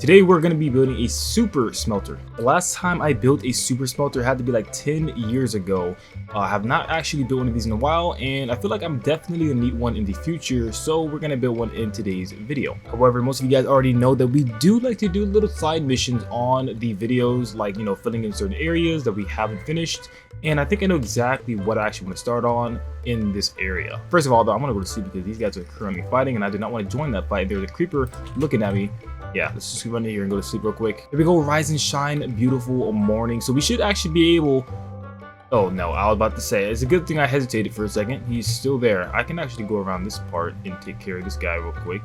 today we're going to be building a super smelter. The last time I built a super smelter had to be like 10 years ago. I have not actually built one of these in a while, and I feel like I'm definitely going to need one in the future, so we're going to build one in today's video. However, most of you guys already know that we do like to do little side missions on the videos, like, you know, filling in certain areas that we haven't finished. And I think I know exactly what I actually want to start on in this area. First of all, though, I'm going to go to sleep because these guys are currently fighting, and I do not want to join that fight. There's a creeper looking at me. Yeah, let's just run in here and go to sleep real quick. Here we go, rise and shine, beautiful morning. So we should actually be able... Oh no, I was about to say, it's a good thing I hesitated for a second. He's still there. I can actually go around this part and take care of this guy real quick.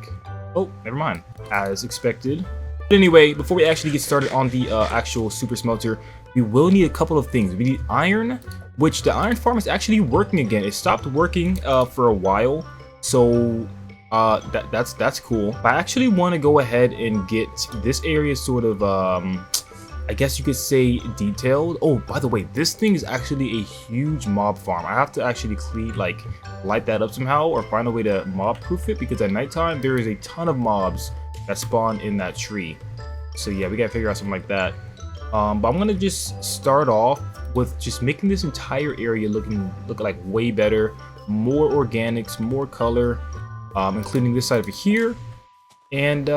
Oh, never mind. As expected. But anyway, before we actually get started on the actual super smelter, we will need a couple of things. We need iron, which the iron farm is actually working again. It stopped working for a while, so that's cool. But I actually want to go ahead and get this area sort of I guess you could say detailed. Oh, by the way, this thing is actually a huge mob farm. I have to actually light that up somehow or find a way to mob proof it, because at nighttime there is a ton of mobs that spawn in that tree. So yeah, we gotta figure out something like that. But I'm gonna just start off with just making this entire area look like way better, more organics, more color, including this side over here. And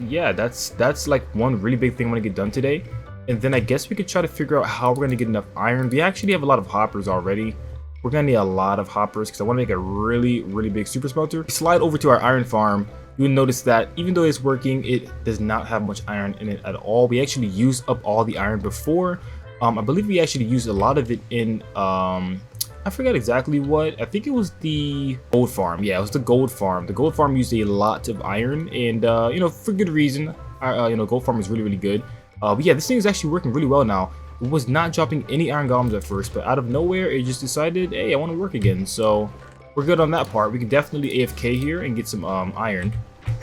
yeah, that's like one really big thing I want to get done today. And then I guess we could try to figure out how we're gonna get enough iron. We actually have a lot of hoppers already. We're gonna need a lot of hoppers because I want to make a really big super smelter. Slide over to our iron farm. You will notice that even though it's working, it does not have much iron in it at all. We actually used up all the iron before. I believe we actually used a lot of it in I forgot exactly what. I think it was the gold farm. Yeah, it was the gold farm. The gold farm used a lot of iron, and you know, for good reason. You know, gold farm is really good. But yeah, this thing is actually working really well now. It was not dropping any iron golems at first, but out of nowhere, it just decided, hey, I want to work again. So we're good on that part. We can definitely AFK here and get some iron.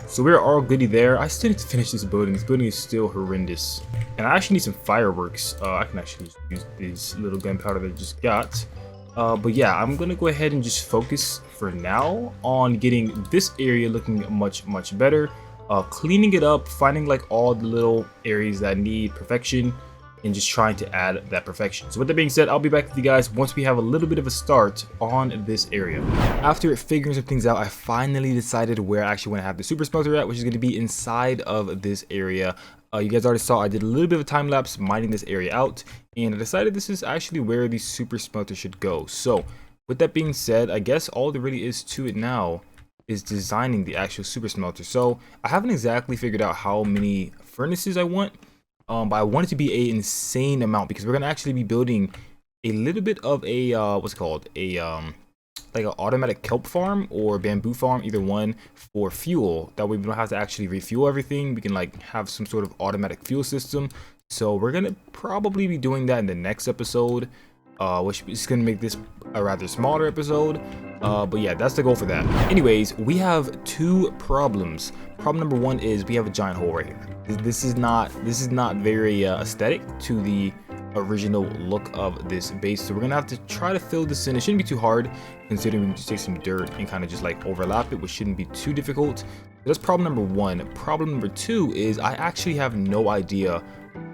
So we're all goody there. I still need to finish this building. This building is still horrendous. And I actually need some fireworks. I can actually use this little gunpowder that I just got. But yeah, I'm gonna go ahead and just focus for now on getting this area looking much better, cleaning it up, finding like all the little areas that need perfection, and just trying to add that perfection. So with that being said, I'll be back with you guys once we have a little bit of a start on this area. After figuring some things out, I finally decided where I actually want to have the super smelter at, which is going to be inside of this area. You guys already saw I did a little bit of a time lapse mining this area out, and I decided this is actually where the super smelter should go. So with that being said, I guess all there really is to it now is designing the actual super smelter. So I haven't exactly figured out how many furnaces I want, but I want it to be an insane amount, because we're gonna actually be building a little bit of a what's it called, a like an automatic kelp farm or bamboo farm, either one, for fuel. That way we don't have to actually refuel everything. We can like have some sort of automatic fuel system. So we're gonna probably be doing that in the next episode, which is gonna make this a rather smaller episode. But yeah, that's the goal for that. Anyways, we have two problems. Problem number one is we have a giant hole right here. This is not very aesthetic to the original look of this base, so we're gonna have to try to fill this in. It shouldn't be too hard, considering we can just take some dirt and kind of just like overlap it, which shouldn't be too difficult. That's problem number one. Problem number two is I actually have no idea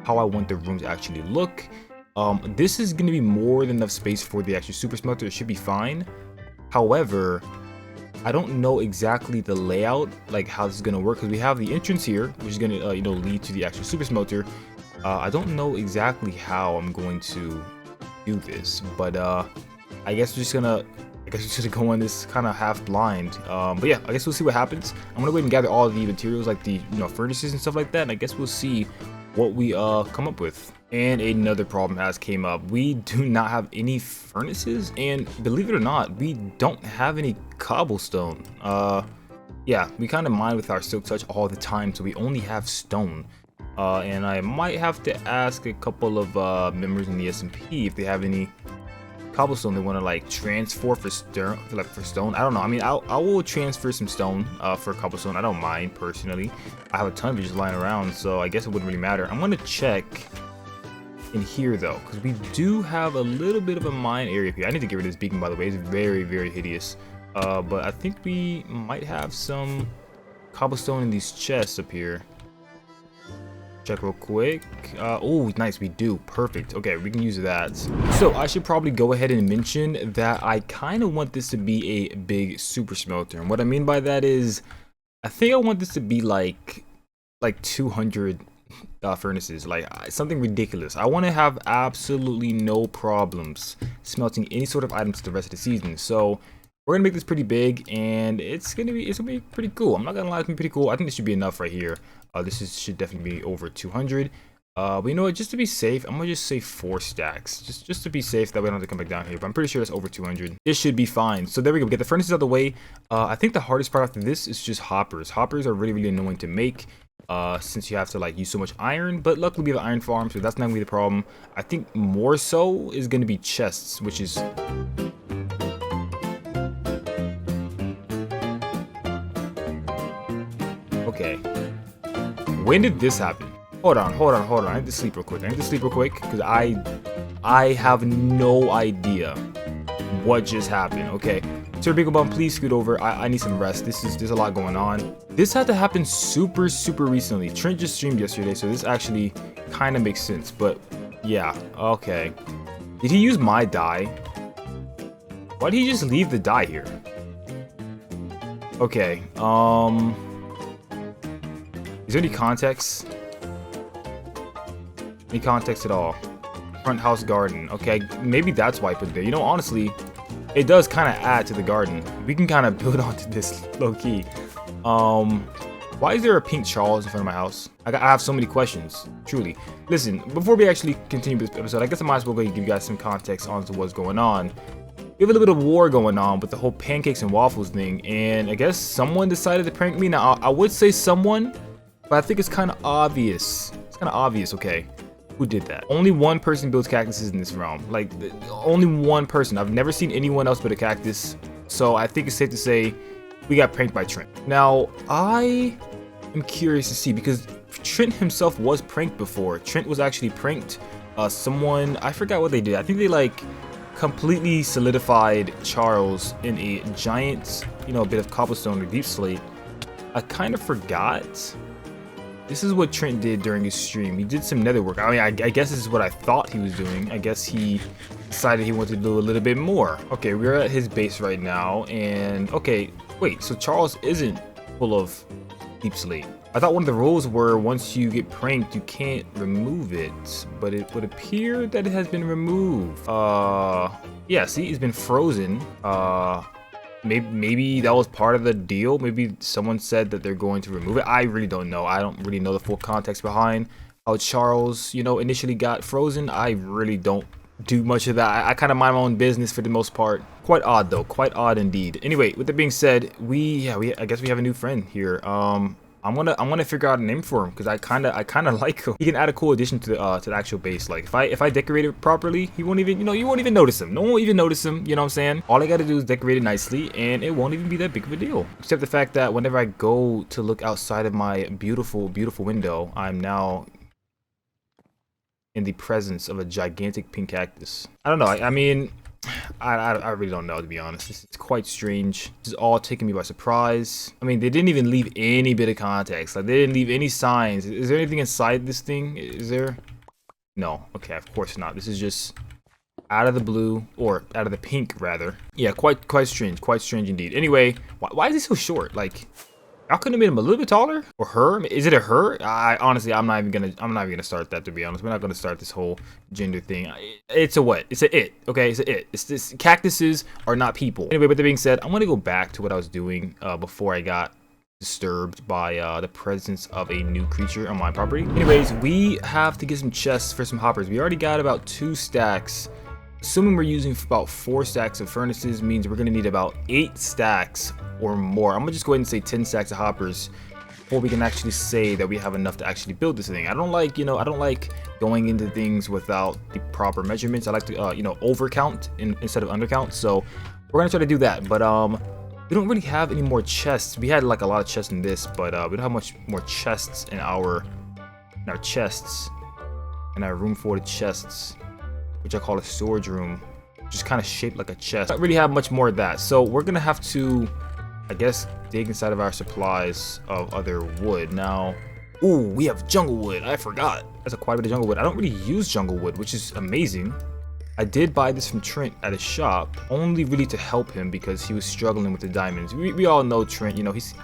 how I want the room to actually look. This is going to be more than enough space for the actual super smelter. It should be fine. However, I don't know exactly the layout, like how this is going to work, because we have the entrance here, which is going to you know, lead to the actual super smelter. I don't know exactly how I'm going to do this, but I guess we're just gonna go on this kind of half blind. But yeah, I guess we'll see what happens. I'm gonna go ahead and gather all of the materials, like the furnaces and stuff like that, and I guess we'll see what we come up with. And another problem has came up. We do not have any furnaces, and believe it or not, we don't have any cobblestone. Yeah, we kind of mine with our silk touch all the time, so we only have stone. And I might have to ask a couple of members in the SMP if they have any cobblestone they want to like transfer for stone. I don't know. I mean, I will transfer some stone for cobblestone. I don't mind personally. I have a ton of it just lying around, so I guess it wouldn't really matter. I'm gonna check in here though, because we do have a little bit of a mine area here. I need to get rid of this beacon, by the way. It's very hideous. But I think we might have some cobblestone in these chests up here. Check real quick. Oh, nice, we do. Perfect. Okay, we can use that. So I should probably go ahead and mention that I kind of want this to be a big super smelter. And what I mean by that is, I think I want this to be like 200 furnaces, like something ridiculous. I want to have absolutely no problems smelting any sort of items the rest of the season. So we're gonna make this pretty big, and it's gonna be pretty cool. I'm not gonna lie, it's gonna be pretty cool. I think this should be enough right here. Should definitely be over 200. But you know what? Just to be safe, I'm gonna just say 4 stacks, just to be safe, that we don't have to come back down here. But I'm pretty sure that's over 200. This should be fine. So there we go. We get the furnaces out of the way. I think the hardest part after this is just hoppers. Hoppers are really annoying to make, since you have to like use so much iron. But luckily we have an iron farm, so that's not gonna be the problem. I think more so is gonna be chests, which is okay. When did this happen? Hold on. I need to sleep real quick. Because I have no idea what just happened. Okay. Sir Biggle Bum, please scoot over. I need some rest. There's a lot going on. This had to happen super recently. Trent just streamed yesterday, so this actually kind of makes sense. But yeah, okay. Did he use my dye? Why did he just leave the dye here? Okay, is there any context? Any context at all? Front house garden. Okay, maybe that's why I put it there. You know, honestly, it does kind of add to the garden. We can kind of build onto this low key. Why is there a pink Charles in front of my house? I have so many questions, truly. Listen, before we actually continue this episode, I guess I might as well go give you guys some context on what's going on. We have a little bit of war going on with the whole pancakes and waffles thing, and I guess someone decided to prank me. Now, I would say someone, but I think it's kind of obvious. It's kind of obvious, okay? Who did that? Only one person builds cactuses in this realm. Like, only one person. I've never seen anyone else build a cactus. So I think it's safe to say we got pranked by Trent. Now, I am curious to see, because Trent himself was pranked before. Trent was actually pranked. Someone, I forgot what they did. I think they like completely solidified Charles in a giant, you know, bit of cobblestone or deep slate. I kind of forgot. This is what Trent did during his stream. He did some nether work. I mean, I guess this is what I thought he was doing. I guess he decided he wanted to do a little bit more. Okay, we're at his base right now, and okay, wait, so Charles isn't full of deep slate. I thought one of the rules were once you get pranked, you can't remove it, but it would appear that it has been removed. Yeah, see, it's been frozen. Maybe that was part of the deal. Maybe someone said that they're going to remove it. I really don't know. I don't really know the full context behind how Charles, you know, initially got frozen. I really don't do much of that. I kind of mind my own business for the most part. Quite odd though, quite odd indeed. Anyway, with that being said, I guess we have a new friend here. I'm gonna figure out a name for him, because I kind of like him. He can add a cool addition to the actual base. Like if I decorate it properly, he won't even, you know, you won't even notice him. No one will even notice him. You know what I'm saying? All I gotta do is decorate it nicely, and it won't even be that big of a deal. Except the fact that whenever I go to look outside of my beautiful window, I'm now in the presence of a gigantic pink cactus. I don't know. I mean, I really don't know, to be honest. This is quite strange. This is all taking me by surprise. I mean, they didn't even leave any bit of context. Like, they didn't leave any signs. Is there anything inside this thing? Is there? No. Okay, of course not. This is just out of the blue, or out of the pink, rather. Yeah, quite strange. Quite strange indeed. Anyway, why is he so short? Like, I couldn't have made him a little bit taller, or her. Is it a her? Honestly, I'm not even gonna start that, to be honest. We're not gonna start this whole gender thing. It's a what? It's a it. Okay, it's a it. It's this. Cactuses are not people. Anyway, with that being said, I'm gonna go back to what I was doing before I got disturbed by the presence of a new creature on my property. Anyways, we have to get some chests for some hoppers. We already got about 2 stacks. Assuming we're using about 4 stacks of furnaces, means we're gonna need about 8 stacks or more. I'm gonna just go ahead and say 10 stacks of hoppers before we can actually say that we have enough to actually build this thing. I don't like, you know, I don't like going into things without the proper measurements. I like to, you know, overcount instead of undercount. So we're gonna try to do that. But we don't really have any more chests. We had like a lot of chests in this, but we don't have much more chests in our chests, in our room for the chests, which I call a storage room, just kind of shaped like a chest. I don't really have much more of that, so we're gonna have to, I guess, dig inside of our supplies of other wood. Now, Ooh, we have jungle wood. I forgot. That's quite a bit of jungle wood. I don't really use jungle wood, which is amazing. I did buy this from Trent at a shop, only really to help him because he was struggling with the diamonds. We all know Trent, you know, he's...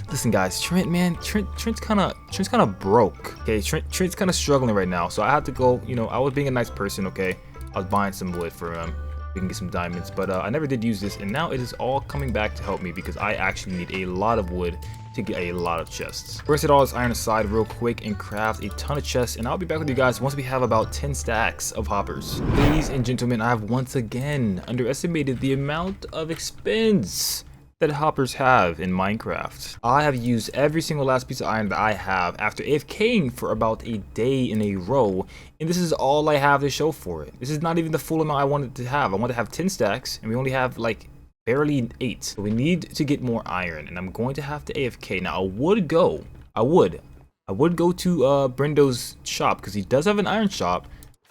Listen guys, Trent, man, Trent's kind of broke. Okay, Trent's kind of struggling right now, so I had to go, you know, I was being a nice person, okay? I was buying some wood for him. We can get some diamonds, but I never did use this, and now it is all coming back to help me because I actually need a lot of wood to get a lot of chests. We're gonna set all this iron aside real quick and craft a ton of chests, and I'll be back with you guys once we have about 10 stacks of hoppers. Ladies and gentlemen, I have once again underestimated the amount of expense that hoppers have in Minecraft. I have used every single last piece of iron that I have after AFKing for about a day in a row, and this is all I have to show for it. This is not even the full amount I wanted to have. I wanted to have 10 stacks, and we only have like barely 8. So we need to get more iron, and I'm going to have to AFK. Now I would go to Brendo's shop because he does have an iron shop.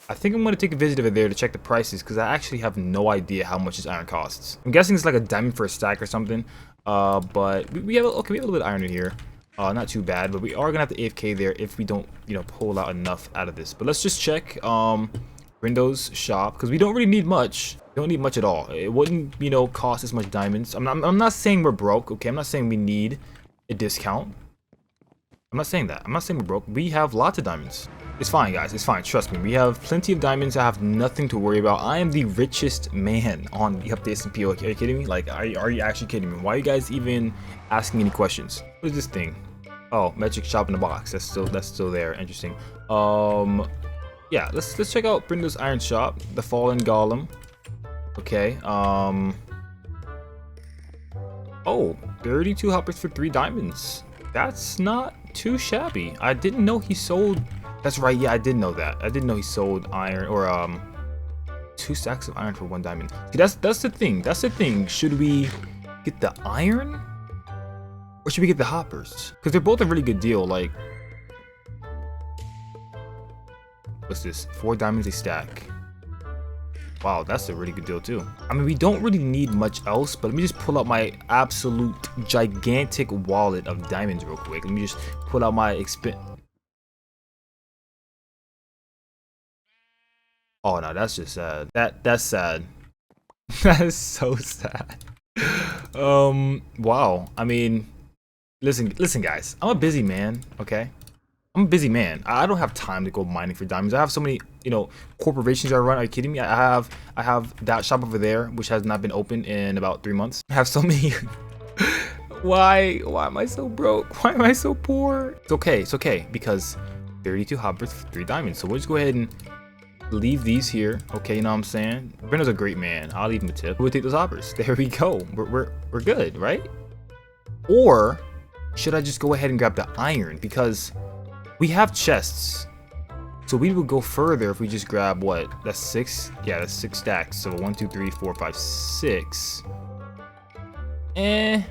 I think I'm going to take a visit over there to check the prices because I actually have no idea how much this iron costs. I'm guessing it's like a diamond for a stack or something. But we have a little bit of iron in here. Not too bad, but we are gonna have to AFK there if we don't, you know, pull out enough out of this. But let's just check Brendo's shop because we don't really need much. We don't need much at all. It wouldn't, you know, cost as much diamonds. I'm not saying we're broke. Okay, I'm not saying we need a discount. I'm not saying that. I'm not saying we're broke. We have lots of diamonds. It's fine, guys. It's fine. Trust me. We have plenty of diamonds. I have nothing to worry about. I am the richest man on the update SMP. Are you kidding me? Like, are you actually kidding me? Why are you guys even asking any questions? What is this thing? Oh, magic shop in the box. That's still there. Interesting. Yeah. Let's check out Brendo's iron shop. The fallen golem. Okay. Oh, 32 hoppers for 3 diamonds. That's not too shabby. I didn't know he sold. That's right, yeah, I did know that. I didn't know he sold iron, or 2 stacks of iron for 1 diamond. See, that's the thing. That's the thing. Should we get the iron, or should we get the hoppers? Because they're both a really good deal. Like, what's this? 4 diamonds a stack. Wow, that's a really good deal too. I mean, we don't really need much else, but let me just pull out my absolute gigantic wallet of diamonds real quick. Let me just pull out my Oh no, that's just sad. That's sad. That is so sad. Wow. I mean, listen guys. I'm a busy man, okay? I'm a busy man. I don't have time to go mining for diamonds. I have so many, you know, corporations I run. Are you kidding me? I have that shop over there, which has not been open in about 3 months. I have so many. Why am I so broke? Why am I so poor? It's okay because 32 hoppers, 3 diamonds. So we'll just go ahead and leave these here. Okay, you know what I'm saying? Brendo's a great man. I'll leave him a tip. We'll take those hoppers. There we go. We're good, right? Or should I just go ahead and grab the iron? Because we have chests. So we would go further if we just grab what? That's 6? Yeah, that's 6 stacks. So 1, 2, 3, 4, 5, 6. I'm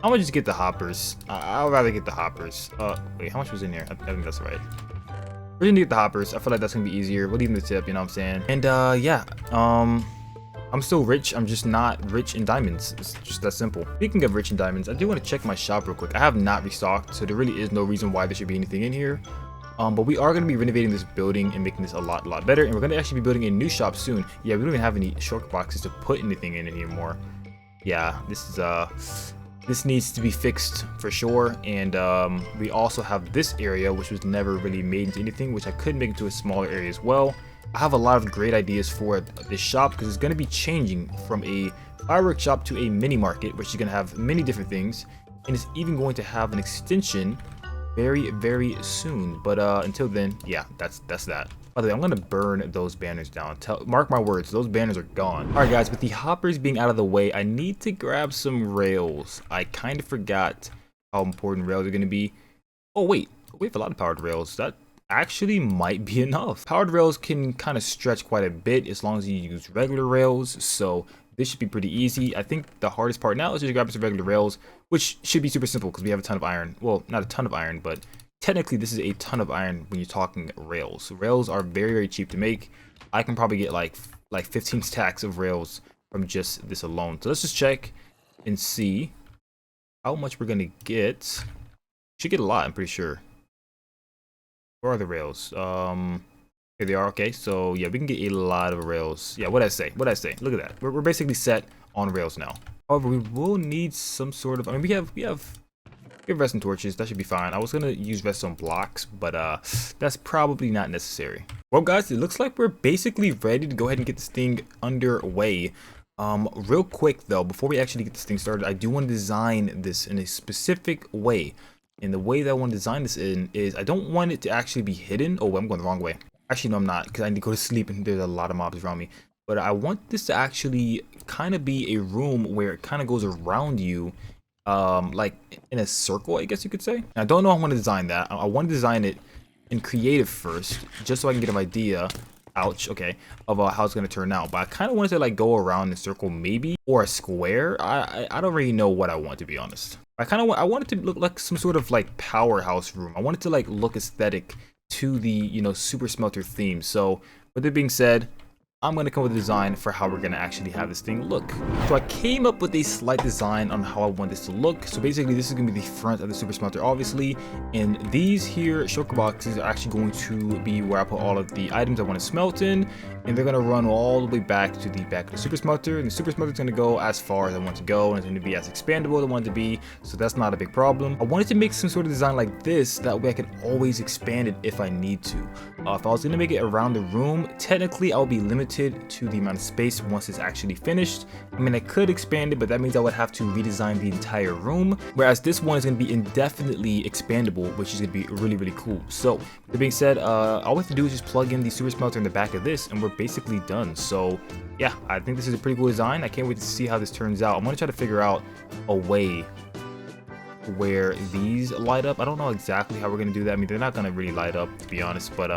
gonna just get the hoppers. I'll rather get the hoppers. Wait, how much was in here? I think that's right. We're gonna get the hoppers. I feel like that's gonna be easier. We'll leave them the tip, you know what I'm saying? And yeah, I'm still rich. I'm just not rich in diamonds. It's just that simple. Speaking of rich in diamonds, I do want to check my shop real quick. I have not restocked, so there really is no reason why there should be anything in here. But we are gonna be renovating this building and making this a lot better. And we're gonna actually be building a new shop soon. Yeah, we don't even have any shulker boxes to put anything in anymore. Yeah, this needs to be fixed for sure. And we also have this area, which was never really made into anything, which I could make into a smaller area as well. I have a lot of great ideas for this shop because it's going to be changing from a fireworks shop to a mini market, which is going to have many different things, and it's even going to have an extension very soon. But until then, yeah, that's that. By the way, I'm gonna burn those banners down. Mark my words, those banners are gone. All right, guys, with the hoppers being out of the way, I need to grab some rails. I kind of forgot how important rails are gonna be. Oh wait, we have a lot of powered rails. That actually might be enough. Powered rails can kind of stretch quite a bit as long as you use regular rails, so this should be pretty easy. I think the hardest part now is just grab some regular rails, which should be super simple because we have a ton of iron. Well, not a ton of iron, but technically this is a ton of iron when you're talking rails. Rails are very cheap to make. I can probably get like 15 stacks of rails from just this alone. So let's just check and see how much we're gonna get. Should get a lot, I'm pretty sure. Where are the rails? Here they are. Okay, so yeah, we can get a lot of rails. Yeah, what'd I say? What'd I say? Look at that. We're basically set on rails now. However, we will need some sort of. I mean, we have redstone torches. That should be fine. I was gonna use redstone blocks, but that's probably not necessary. Well, guys, it looks like we're basically ready to go ahead and get this thing underway. Real quick though, before we actually get this thing started, I do want to design this in a specific way. And the way that I want to design this in is I don't want it to actually be hidden. Oh, I'm going the wrong way. Actually, no, I'm not, because I need to go to sleep and there's a lot of mobs around me. But I want this to actually kind of be a room where it kind of goes around you, like in a circle, I guess you could say. And I don't know how I want to design that. I want to design it in creative first, just so I can get an idea. Ouch, okay, of how it's gonna turn out. But I kind of wanted to like go around in a circle, maybe, or a square. I don't really know what I want, to be honest. I want it to look like some sort of like powerhouse room. I want it to like look aesthetic to the, you know, Super Smelter theme. So with that being said, I'm going to come with a design for how we're going to actually have this thing look. So I came up with a slight design on how I want this to look. So basically this is going to be the front of the Super Smelter, obviously. And these here shulker boxes are actually going to be where I put all of the items I want to smelt in. And they're going to run all the way back to the back of the Super Smelter. And the Super Smelter is going to go as far as I want to go. And it's going to be as expandable as I want it to be. So that's not a big problem. I wanted to make some sort of design like this. That way I can always expand it if I need to. If I was going to make it around the room, technically I'll be limited to the amount of space once it's actually finished. I mean, I could expand it, but that means I would have to redesign the entire room, whereas this one is going to be indefinitely expandable, which is going to be really, really cool. So with that being said, all we have to do is just plug in the Super Smelter in the back of this and we're basically done. So yeah, I think this is a pretty cool design. I can't wait to see how this turns out. I'm going to try to figure out a way where these light up. I don't know exactly how we're going to do that. I mean, they're not going to really light up, to be honest, but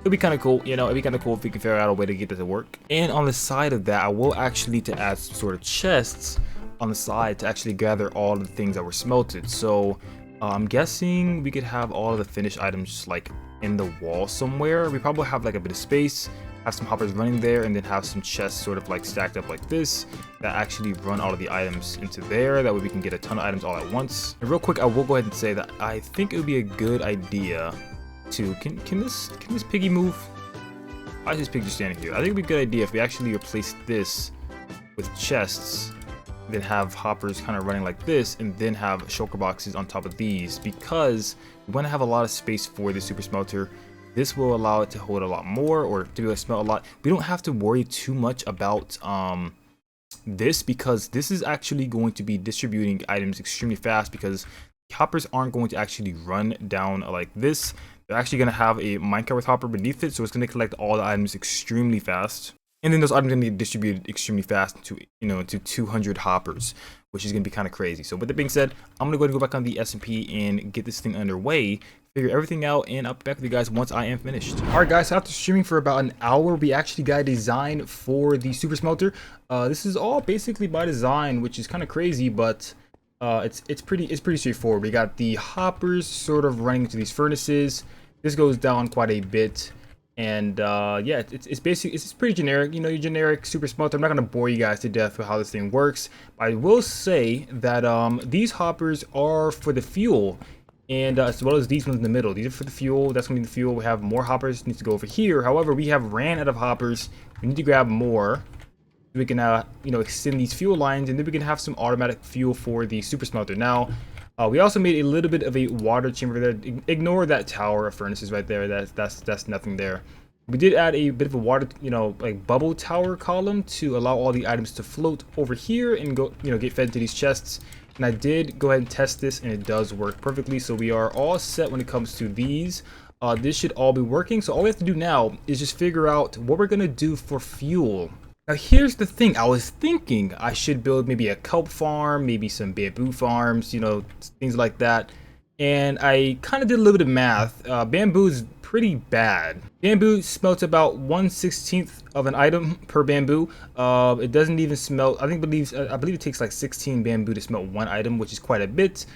it'd be kind of cool, you know. It'd be kind of cool if we can figure out a way to get this to work. And on the side of that, I will actually need to add some sort of chests on the side to actually gather all of the things that were smelted. So I'm guessing we could have all of the finished items just like in the wall somewhere. We probably have like a bit of space, have some hoppers running there, and then have some chests sort of like stacked up like this that actually run all of the items into there. That way we can get a ton of items all at once. And real quick, I will go ahead and say that I think it would be a good idea to, can this piggy move? Why is this pig just standing here? I think it'd be a good idea if we actually replace this with chests, then have hoppers kind of running like this, and then have shulker boxes on top of these, because we want to have a lot of space for the Super Smelter. This will allow it to hold a lot more, or to be able to smelt a lot. We don't have to worry too much about this, because this is actually going to be distributing items extremely fast, because hoppers aren't going to actually run down like this. They're actually going to have a minecart with hopper beneath it, so it's going to collect all the items extremely fast. And then those items are going to be distributed extremely fast to, you know, to 200 hoppers, which is going to be kind of crazy. So with that being said, I'm going to go ahead and go back on the SMP and get this thing underway, figure everything out, and I'll be back with you guys once I am finished. Alright guys, so after streaming for about an hour, we actually got a design for the Super Smelter. This is all basically by design, which is kind of crazy, but it's pretty straightforward. We got the hoppers sort of running into these furnaces. This goes down quite a bit, and yeah, it's basically, it's pretty generic, you know, your generic Super Smelter. I'm not gonna bore you guys to death with how this thing works, but I will say that these hoppers are for the fuel, and as well as these ones in the middle. These are for the fuel. That's gonna be the fuel. We have more hoppers, needs to go over here. However, we have ran out of hoppers. We need to grab more. We can you know, extend these fuel lines, and then we can have some automatic fuel for the Super Smelter. Now we also made a little bit of a water chamber there. Ignore that tower of furnaces right there. That's nothing there. We did add a bit of a water, you know, like bubble tower column to allow all the items to float over here and go, you know, get fed to these chests. And I did go ahead and test this, and it does work perfectly. So we are all set when it comes to these. This should all be working. So all we have to do now is just figure out what we're gonna do for fuel. Now here's the thing, I was thinking I should build maybe a kelp farm, maybe some bamboo farms, you know, things like that. And I kind of did a little bit of math. Bamboo is pretty bad. Bamboo smelts about 1/16 of an item per bamboo. It doesn't even smelt, I believe it takes like 16 bamboo to smelt one item, which is quite a bit.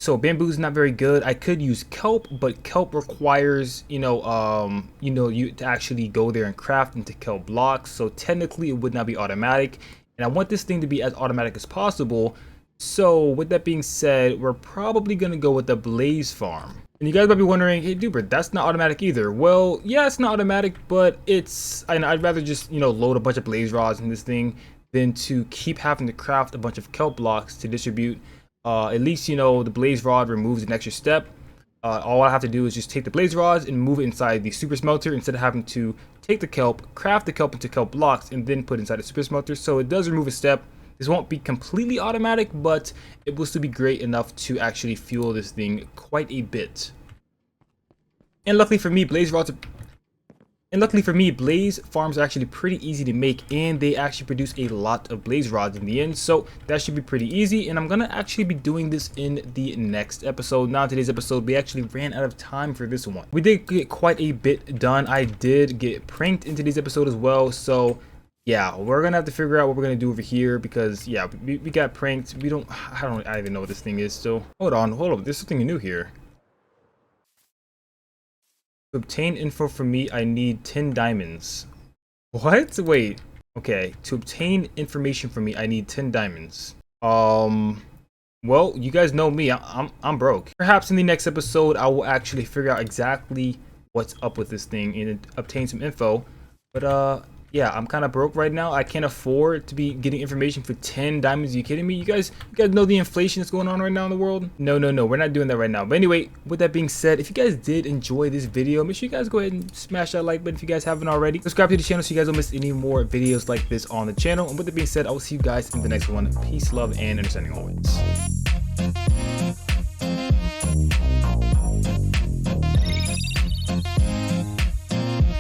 So bamboo is not very good. I could use kelp, but kelp requires, you to actually go there and craft into kelp blocks. So technically it would not be automatic. And I want this thing to be as automatic as possible. So with that being said, we're probably gonna go with the blaze farm. And you guys might be wondering, hey Duper, that's not automatic either. Well, yeah, it's not automatic, but I'd rather just, you know, load a bunch of blaze rods in this thing than to keep having to craft a bunch of kelp blocks to distribute. At least, you know, the blaze rod removes an extra step. All I have to do is just take the blaze rods and move it inside the super smelter instead of having to take the kelp, craft the kelp into kelp blocks, and then put inside the super smelter. So it does remove a step. This won't be completely automatic, but it will still be great enough to actually fuel this thing quite a bit. And luckily for me, blaze farms are actually pretty easy to make, and they actually produce a lot of blaze rods in the end, so that should be pretty easy. And I'm gonna actually be doing this in the next episode. Now, in today's episode, we actually ran out of time for this one. We did get quite a bit done. I did get pranked in today's episode as well, so yeah, we're gonna have to figure out what we're gonna do over here, because yeah, we got pranked. I don't even know what this thing is still. Hold on, there's something new here. To obtain info from me, I need 10 diamonds. What? Wait. Okay, to obtain information from me, I need 10 diamonds. Well, you guys know me. I'm broke. Perhaps in the next episode, I will actually figure out exactly what's up with this thing and obtain some info. But yeah, I'm kind of broke right now. I can't afford to be getting information for 10 diamonds. Are you kidding me? You guys know the inflation that's going on right now in the world? No, we're not doing that right now. But anyway, with that being said, if you guys did enjoy this video, make sure you guys go ahead and smash that like button if you guys haven't already. Subscribe to the channel so you guys don't miss any more videos like this on the channel. And with that being said, I will see you guys in the next one. Peace, love, and understanding always.